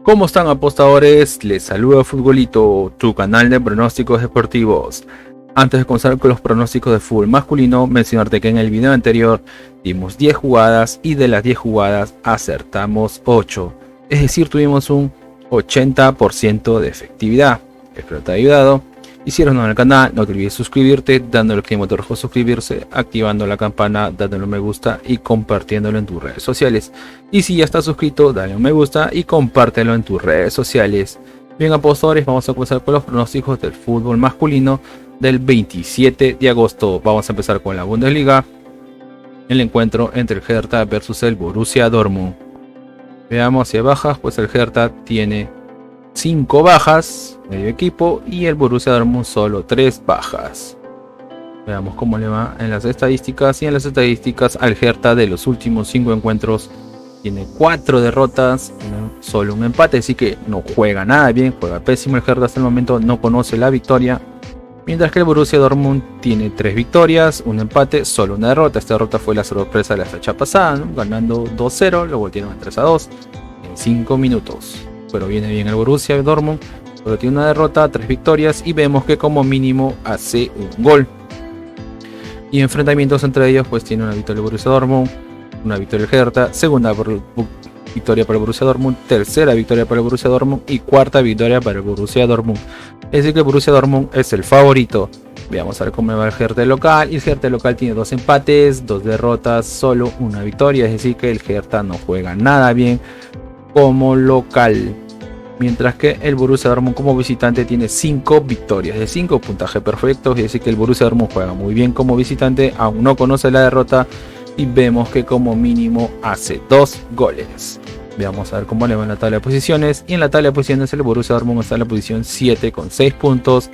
¿Cómo están, apostadores? Les saluda Futbolito, tu canal de pronósticos deportivos. Antes de comenzar con los pronósticos de fútbol masculino, mencionarte que en el video anterior dimos 10 jugadas y de las 10 jugadas acertamos 8. Es decir, tuvimos un 80% de efectividad. Espero te haya ayudado. Y si eres nuevo en el canal, no te olvides suscribirte, dándole clic al botón rojo suscribirse, activando la campana, dándole un me gusta y compartiéndolo en tus redes sociales. Y si ya estás suscrito, dale un me gusta y compártelo en tus redes sociales. Bien, apostadores, vamos a comenzar con los pronósticos del fútbol masculino del 27 de agosto. Vamos a empezar con la Bundesliga, el encuentro entre el Hertha versus el Borussia Dortmund. Veamos si bajas, pues el Hertha tiene 5 bajas, medio equipo, y el Borussia Dortmund solo 3 bajas. Veamos cómo le va en las estadísticas. Y en las estadísticas al Hertha de los últimos 5 encuentros tiene 4 derrotas, solo un empate, así que no juega nada bien, juega pésimo el Hertha hasta el momento, no conoce la victoria. Mientras que el Borussia Dortmund tiene 3 victorias, un empate, solo una derrota. Esta derrota fue la sorpresa de la fecha pasada, ¿no? Ganando 2-0, lo voltearon a 3-2 en 5 minutos. Pero viene bien el Borussia Dortmund, solo tiene una derrota, 3 victorias y vemos que como mínimo hace un gol. Y enfrentamientos entre ellos, pues tiene una victoria el Borussia Dortmund, una victoria el Hertha, segunda victoria para el Borussia Dortmund, tercera victoria para el Borussia Dortmund y cuarta victoria para el Borussia Dortmund. Es decir que el Borussia Dortmund es el favorito. Veamos a ver cómo va el Hertha local. Y el Hertha local tiene 2 empates, 2 derrotas, solo una victoria. Es decir que el Hertha no juega nada bien como local, mientras que el Borussia Dortmund como visitante tiene 5 victorias de 5, puntaje perfecto. Es decir que el Borussia Dortmund juega muy bien como visitante, aún no conoce la derrota y vemos que como mínimo hace 2 goles. Veamos a ver cómo le va en la tabla de posiciones. Y en la tabla de posiciones el Borussia Dortmund está en la posición 7 con 6 puntos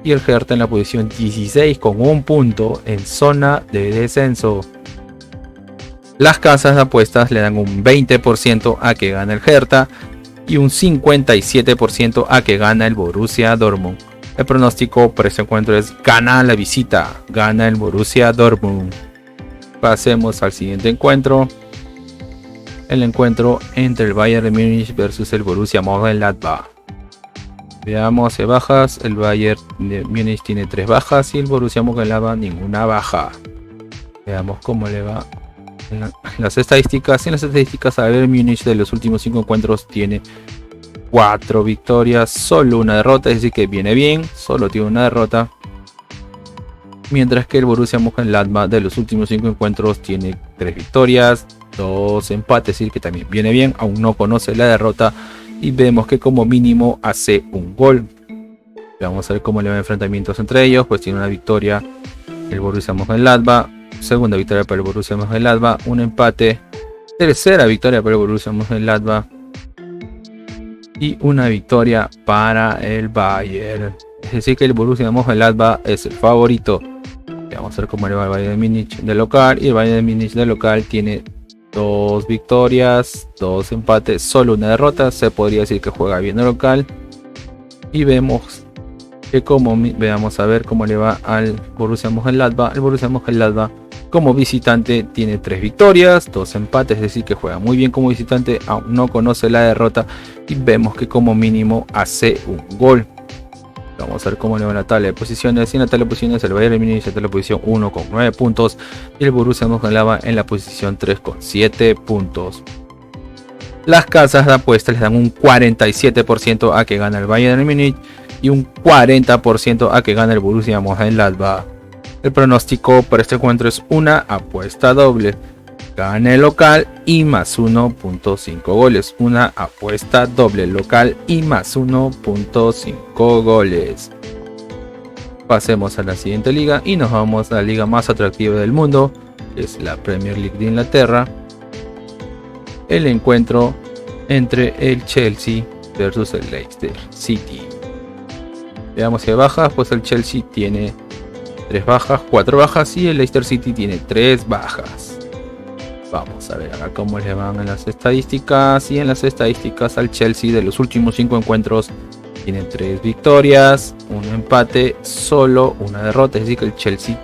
y el Hertha en la posición 16 con 1 punto en zona de descenso. Las casas de apuestas le dan un 20% a que gana el Hertha y un 57% a que gana el Borussia Dortmund. El pronóstico para este encuentro es gana la visita, gana el Borussia Dortmund. Pasemos al siguiente encuentro. El encuentro entre el Bayern de Múnich versus el Borussia Mönchengladbach. Veamos si bajas. El Bayern de Múnich tiene 3 bajas y el Borussia Mönchengladbach ninguna baja. Veamos cómo le va en las estadísticas. En las estadísticas al Bayern Múnich de los últimos 5 encuentros tiene 4 victorias, solo una derrota, es decir que viene bien, solo tiene una derrota. Mientras que el Borussia Mönchengladbach de los últimos 5 encuentros tiene 3 victorias, 2 empates, es decir que también viene bien, aún no conoce la derrota y vemos que como mínimo hace un gol. Vamos a ver cómo le va enfrentamientos entre ellos. Pues tiene una victoria el Borussia Mönchengladbach, segunda victoria para el Borussia Mönchengladbach, un empate, tercera victoria para el Borussia Mönchengladbach y una victoria para el Bayern. Es decir que el Borussia Mönchengladbach es el favorito. Vamos a ver cómo le va el Bayern de Múnich de local. Y el Bayern de Múnich de local tiene 2 victorias, 2 empates, solo una derrota. Se podría decir que juega bien de local. Y vemos que veamos a ver cómo le va al Borussia Mönchengladbach. El Borussia Mönchengladbach como visitante tiene 3 victorias, 2 empates, es decir que juega muy bien como visitante, aún no conoce la derrota y vemos que como mínimo hace un gol. Vamos a ver cómo le va en la tabla de posiciones. Y en la tabla de posiciones el Bayern de Múnich está en la posición 1 con 9 puntos y el Borussia Mönchengladbach en la posición 3 con 7 puntos. Las casas de apuestas les dan un 47% a que gana el Bayern de Múnich y un 40% a que gana el Borussia Mönchengladbach. El pronóstico para este encuentro es una apuesta doble. Gana el local y más 1.5 goles. Una apuesta doble local y más 1.5 goles. Pasemos a la siguiente liga y nos vamos a la liga más atractiva del mundo, que es la Premier League de Inglaterra. El encuentro entre el Chelsea versus el Leicester City. Veamos si hay bajas, pues el Chelsea tiene 3 bajas, 4 bajas y el Leicester City tiene 3 bajas. Vamos a ver acá cómo le van en las estadísticas. Y en las estadísticas al Chelsea de los últimos 5 encuentros tiene 3 victorias, un empate, solo una derrota. Es decir que el Chelsea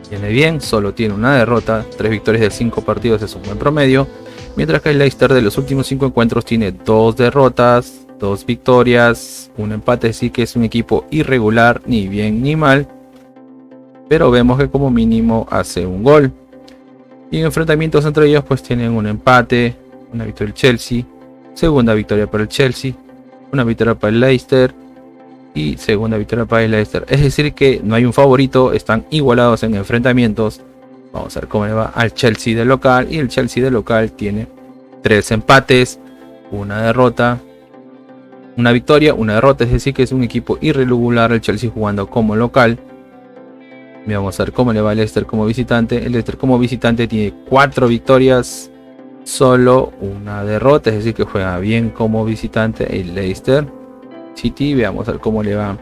viene bien, solo tiene una derrota, 3 victorias de 5 partidos es un buen promedio. mientras que el Leicester de los últimos 5 encuentros tiene 2 derrotas, 2 victorias, un empate, así que es un equipo irregular, ni bien ni mal, pero vemos que como mínimo hace un gol. Y en enfrentamientos entre ellos pues tienen un empate, una victoria del Chelsea, segunda victoria para el Chelsea, una victoria para el Leicester y segunda victoria para el Leicester. Es decir que no hay un favorito, están igualados en enfrentamientos. Vamos a ver cómo le va al Chelsea de local, y el Chelsea de local tiene 3 empates, una derrota, una victoria, una derrota, es decir que es un equipo irregular el Chelsea jugando como local. Vamos a ver cómo le va al Leicester como visitante. El Leicester como visitante tiene 4 victorias, solo una derrota, es decir que juega bien como visitante el Leicester City. Veamos a ver cómo le va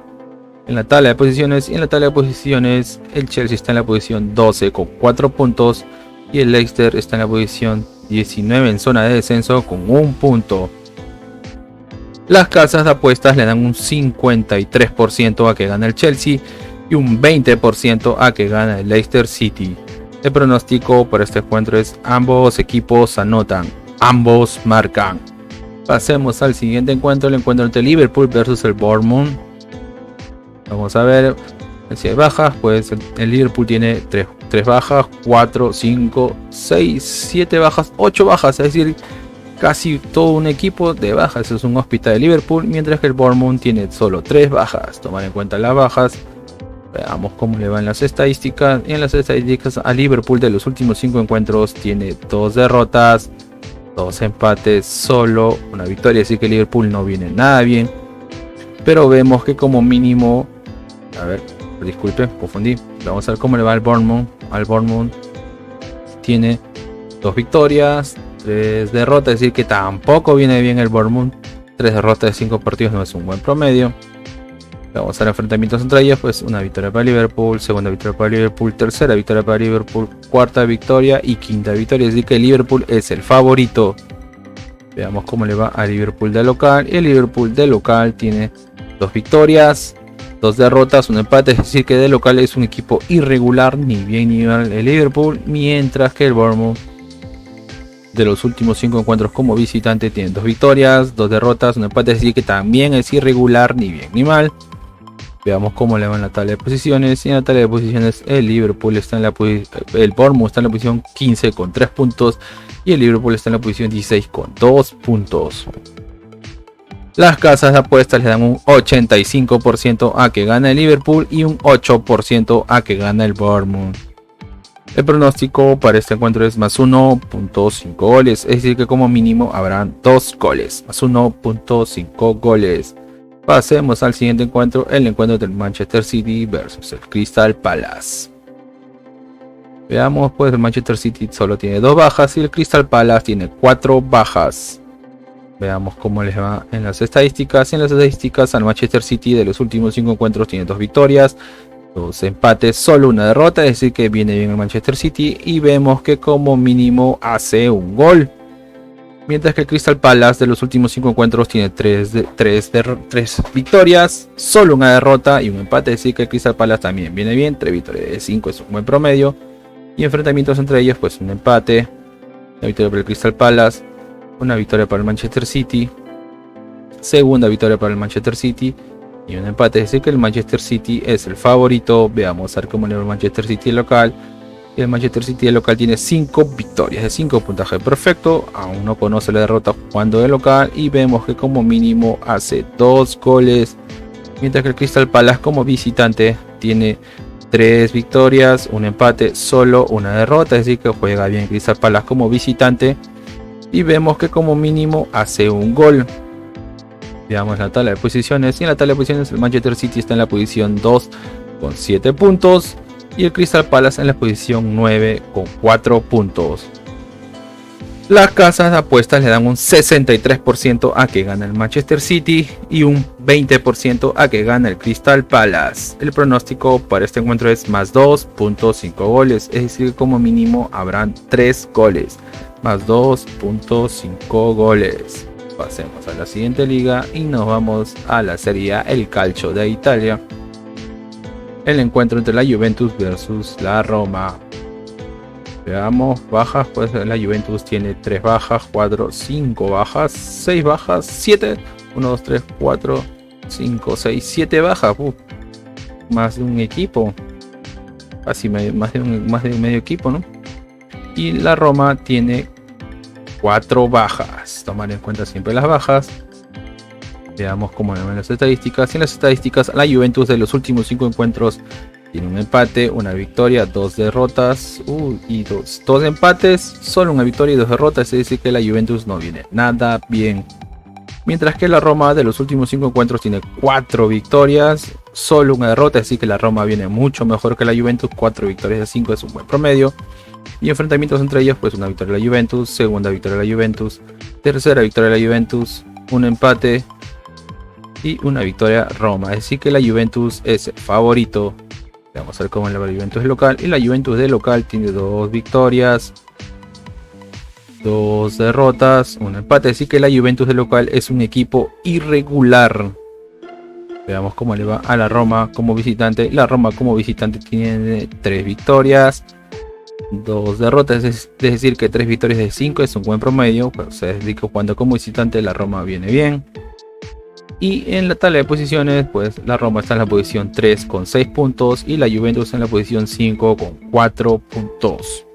en la tabla de posiciones. Y en la tabla de posiciones el Chelsea está en la posición 12 con 4 puntos y el Leicester está en la posición 19 en zona de descenso con 1 punto. Las casas de apuestas le dan un 53% a que gana el Chelsea y un 20% a que gana el Leicester City. El pronóstico para este encuentro es: ambos equipos anotan, ambos marcan. Pasemos al siguiente encuentro, el encuentro entre Liverpool versus el Bournemouth. Vamos a ver si hay bajas. Pues el Liverpool tiene 3 bajas, 4, 5, 6, 7 bajas, 8 bajas, es decir, casi todo un equipo de bajas. Es un hospital de Liverpool, mientras que el Bournemouth tiene solo 3 bajas. Tomar en cuenta las bajas. Veamos cómo le van las estadísticas. Y en las estadísticas a Liverpool de los últimos 5 encuentros tiene 2 derrotas, 2 empates, solo una victoria. Así que Liverpool no viene nada bien. Pero vemos que como mínimo... A ver, disculpe, confundí. Vamos a ver cómo le va al Bournemouth. Al Bournemouth tiene 2 victorias, 3 derrotas. Es decir que tampoco viene bien el Bournemouth. 3 derrotas de 5 partidos no es un buen promedio. Vamos a ver enfrentamientos entre ellos, pues una victoria para Liverpool, segunda victoria para Liverpool, tercera victoria para Liverpool, cuarta victoria y quinta victoria, es decir que Liverpool es el favorito. Veamos cómo le va a Liverpool de local. El Liverpool de local tiene 2 victorias, 2 derrotas, un empate, es decir que de local es un equipo irregular, ni bien ni mal el Liverpool, mientras que el Bournemouth de los últimos 5 encuentros como visitante tiene 2 victorias, 2 derrotas, un empate, es decir que también es irregular, ni bien ni mal. Veamos cómo le va en la tabla de posiciones. Y en la tabla de posiciones el Liverpool está en la el Bournemouth está en la posición 15 con 3 puntos y el Liverpool está en la posición 16 con 2 puntos. Las casas de apuestas le dan un 85% a que gana el Liverpool y un 8% a que gana el Bournemouth. El pronóstico para este encuentro es más 1.5 goles, es decir que como mínimo habrán 2 goles, más 1.5 goles. Pasemos al siguiente encuentro, el encuentro del Manchester City versus el Crystal Palace. Veamos, pues el Manchester City solo tiene 2 bajas y el Crystal Palace tiene 4 bajas. Veamos cómo les va en las estadísticas. En las estadísticas al Manchester City de los últimos 5 encuentros tiene 2 victorias, 2 empates, solo una derrota, es decir que viene bien el Manchester City y vemos que como mínimo hace un gol. Mientras que el Crystal Palace de los últimos 5 encuentros tiene 3 victorias, solo una derrota y un empate. Es decir que el Crystal Palace también viene bien, 3 victorias de 5 es un buen promedio. Y enfrentamientos entre ellos, pues un empate, una victoria para el Crystal Palace, una victoria para el Manchester City, segunda victoria para el Manchester City y un empate. Es decir que el Manchester City es el favorito. Veamos a ver cómo le va el Manchester City local. Y el Manchester City de local tiene 5 victorias de 5, puntaje perfecto, aún no conoce la derrota jugando de local y vemos que como mínimo hace 2 goles, mientras que el Crystal Palace como visitante tiene 3 victorias, un empate, solo una derrota, es decir que juega bien Crystal Palace como visitante y vemos que como mínimo hace un gol. Veamos la tabla de posiciones y en la tabla de posiciones el Manchester City está en la posición 2 con 7 puntos. Y el Crystal Palace en la posición 9 con 4 puntos. Las casas de apuestas le dan un 63% a que gana el Manchester City y un 20% a que gana el Crystal Palace. El pronóstico para este encuentro es más 2.5 goles, es decir, como mínimo habrán 3 goles, más 2.5 goles. Pasemos a la siguiente liga y nos vamos a la Serie A, el Calcio de Italia. El encuentro entre la Juventus versus la Roma. Veamos, bajas, pues la Juventus tiene 3 bajas, 4, 5 bajas, 6 bajas, 7, 1, 2, 3, 4, 5, 6, 7 bajas, más de un equipo, casi más de medio equipo, ¿no? Y la Roma tiene 4 bajas, tomar en cuenta siempre las bajas. Veamos cómo ven las estadísticas. En las estadísticas, la Juventus de los últimos 5 encuentros tiene un empate, una victoria, 2 derrotas y 2 empates, solo una victoria y 2 derrotas. Es decir que la Juventus no viene nada bien. Mientras que la Roma de los últimos 5 encuentros tiene 4 victorias, solo una derrota. Es decir que la Roma viene mucho mejor que la Juventus. 4 victorias de 5 es un buen promedio. Y enfrentamientos entre ellos, pues una victoria de la Juventus, segunda victoria de la Juventus, tercera victoria de la Juventus, un empate y una victoria Roma. Es decir que la Juventus es el favorito. Vamos a ver cómo la Juventus es local. Y la Juventus de local tiene 2 victorias, 2 derrotas, un empate. Así que la Juventus de local es un equipo irregular. Veamos cómo le va a la Roma como visitante. La Roma como visitante tiene 3 victorias, 2 derrotas. Es decir que 3 victorias de 5 es un buen promedio. Pero se dedica jugando como visitante, la Roma viene bien. Y en la tabla de posiciones, pues la Roma está en la posición 3 con 6 puntos y la Juventus en la posición 5 con 4 puntos.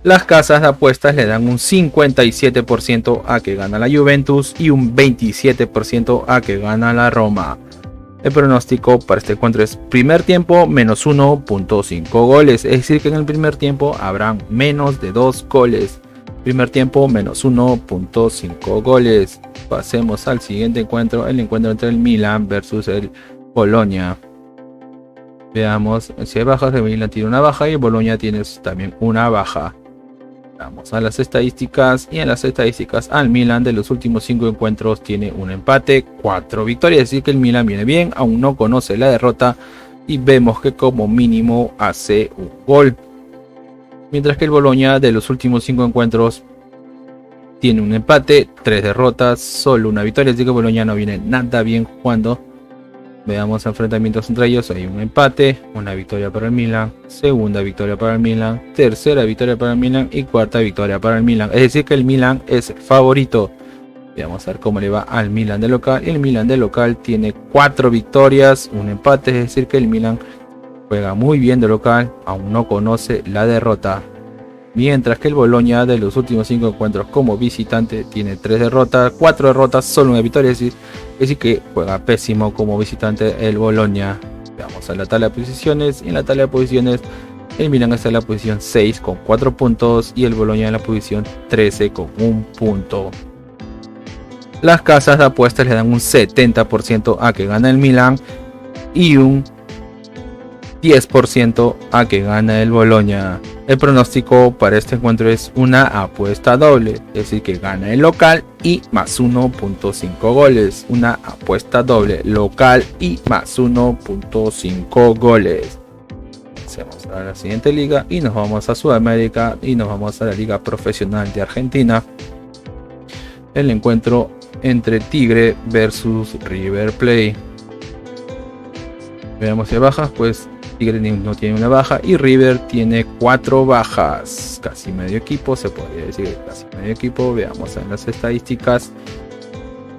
Las casas de apuestas le dan un 57% a que gana la Juventus y un 27% a que gana la Roma. El pronóstico para este encuentro es primer tiempo menos 1.5 goles, es decir que en el primer tiempo habrán menos de 2 goles. Primer tiempo menos 1.5 goles. Pasemos al siguiente encuentro, el encuentro entre el Milan versus el Bolonia. Veamos si hay bajas. El Milan tiene una baja y el Bolonia tiene también una baja. Vamos a las estadísticas, y en las estadísticas al Milan de los últimos 5 encuentros tiene un empate, 4 victorias, es decir que el Milan viene bien, aún no conoce la derrota y vemos que como mínimo hace un gol. Mientras que el Bolonia de los últimos 5 encuentros tiene un empate, 3 derrotas, solo una victoria, así que Bolonia no viene nada bien jugando. Veamos enfrentamientos entre ellos, hay un empate, una victoria para el Milan, segunda victoria para el Milan, tercera victoria para el Milan y cuarta victoria para el Milan. Es decir que el Milan es favorito. Vamos a ver cómo le va al Milan de local. El Milan de local tiene 4 victorias, un empate, es decir que el Milan juega muy bien de local, aún no conoce la derrota. Mientras que el Bolonia de los últimos 5 encuentros como visitante tiene 3 derrotas, 4 derrotas, solo una victoria, es decir que juega pésimo como visitante el Bolonia. Vamos a la tabla de posiciones. En la tabla de posiciones el Milan está en la posición 6 con 4 puntos y el Bolonia en la posición 13 con 1 punto. Las casas de apuestas le dan un 70% a que gana el Milan y un 10% a que gana el Bolonia. El pronóstico para este encuentro es una apuesta doble, es decir que gana el local y más 1.5 goles. Una apuesta doble, local y más 1.5 goles. Pasemos a la siguiente liga y nos vamos a Sudamérica y nos vamos a la Liga Profesional de Argentina. El encuentro entre Tigre versus River Plate. Veamos si hay bajas, pues Tigre no tiene una baja y River tiene 4 bajas, casi medio equipo, se podría decir casi medio equipo. Veamos en las estadísticas.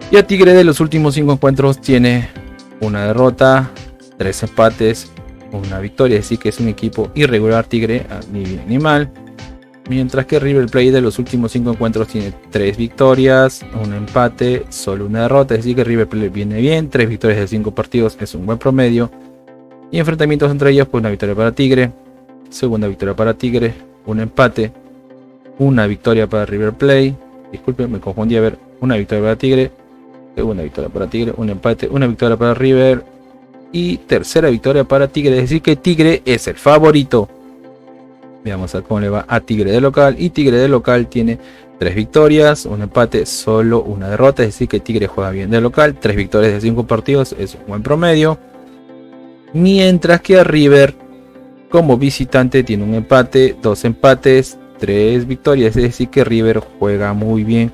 Y a Tigre de los últimos 5 encuentros tiene una derrota, 3 empates, una victoria, es decir que es un equipo irregular Tigre, ni bien ni mal. Mientras que River Plate de los últimos 5 encuentros tiene 3 victorias, un empate, solo una derrota, es decir que River Plate viene bien, 3 victorias de 5 partidos es un buen promedio. Y enfrentamientos entre ellos, pues una victoria para Tigre, segunda victoria para Tigre, un empate, una victoria para River Plate, disculpen me confundí, a ver, una victoria para Tigre, segunda victoria para Tigre, un empate, una victoria para River y tercera victoria para Tigre, es decir que Tigre es el favorito. Veamos a cómo le va a Tigre de local, y Tigre de local tiene 3 victorias, un empate, solo una derrota, es decir que Tigre juega bien de local, 3 victorias de 5 partidos es un buen promedio. Mientras que a River como visitante tiene un empate, 2 empates, 3 victorias, es decir que River juega muy bien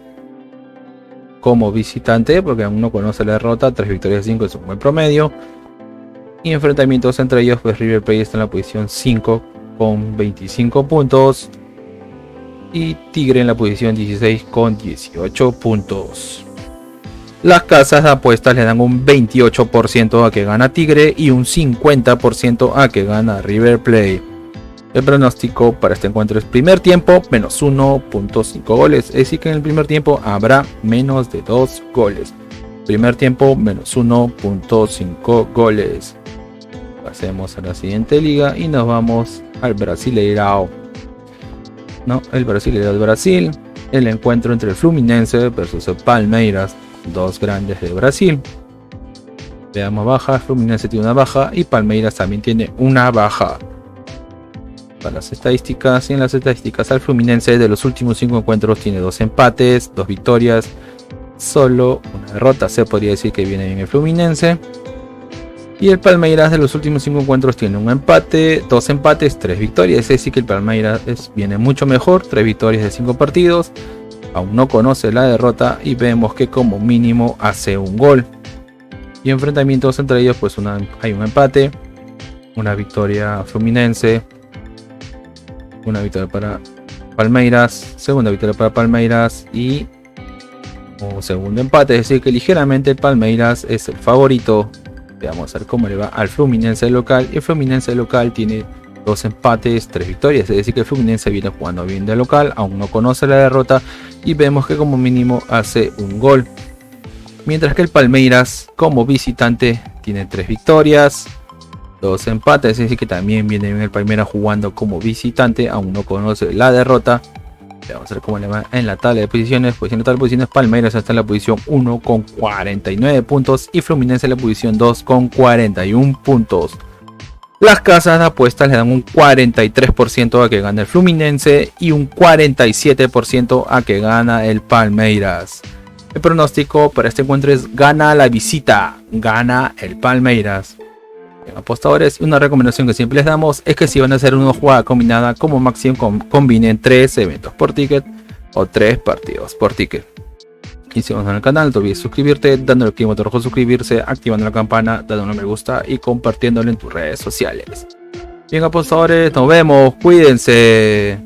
como visitante porque aún no conoce la derrota, 3 victorias de 5 es un buen promedio. Y enfrentamientos entre ellos, pues River Plate está en la posición 5 con 25 puntos. Y Tigre en la posición 16 con 18 puntos. Las casas de apuestas le dan un 28% a que gana Tigre y un 50% a que gana River Plate. El pronóstico para este encuentro es primer tiempo menos 1.5 goles. Es decir que en el primer tiempo habrá menos de 2 goles. Primer tiempo menos 1.5 goles. Pasemos a la siguiente liga y nos vamos al Brasileirao. El Brasileirao de Brasil. El encuentro entre el Fluminense versus el Palmeiras. Dos grandes de Brasil. Veamos bajas. Fluminense tiene una baja y Palmeiras también tiene una baja. Para las estadísticas, y en las estadísticas al Fluminense de los últimos 5 encuentros tiene 2 empates, 2 victorias, solo una derrota. Se podría decir que viene bien el Fluminense. Y el Palmeiras de los últimos 5 encuentros tiene un empate, 2 empates, 3 victorias. Es decir que el Palmeiras viene mucho mejor, 3 victorias de 5 partidos. Aún no conoce la derrota y vemos que como mínimo hace un gol. Y enfrentamientos entre ellos pues hay un empate, una victoria Fluminense, una victoria para Palmeiras, segunda victoria para Palmeiras y un segundo empate. Es decir que ligeramente el Palmeiras es el favorito. Vamos a ver cómo le va al Fluminense local. Y el Fluminense local tiene 2 empates, 3 victorias. Es decir que el Fluminense viene jugando bien de local, aún no conoce la derrota y vemos que como mínimo hace un gol. Mientras que el Palmeiras como visitante tiene 3 victorias, 2 empates. Es decir que también viene bien el Palmeiras jugando como visitante, aún no conoce la derrota. Vamos a ver cómo le va en la tabla de posiciones. Pues en la tabla de posiciones Palmeiras está en la posición 1 con 49 puntos y Fluminense en la posición 2 con 41 puntos. Las casas de apuestas le dan un 43% a que gana el Fluminense y un 47% a que gana el Palmeiras. El pronóstico para este encuentro es gana la visita, gana el Palmeiras. En apostadores, una recomendación que siempre les damos es que si van a hacer una jugada combinada, como máximo combinen 3 eventos por ticket o 3 partidos por ticket. Y si vas al canal, no te olvides suscribirte, dándole clic al botón rojo suscribirse, activando la campana, dándole un me gusta y compartiéndolo en tus redes sociales. Bien apostadores, nos vemos, cuídense.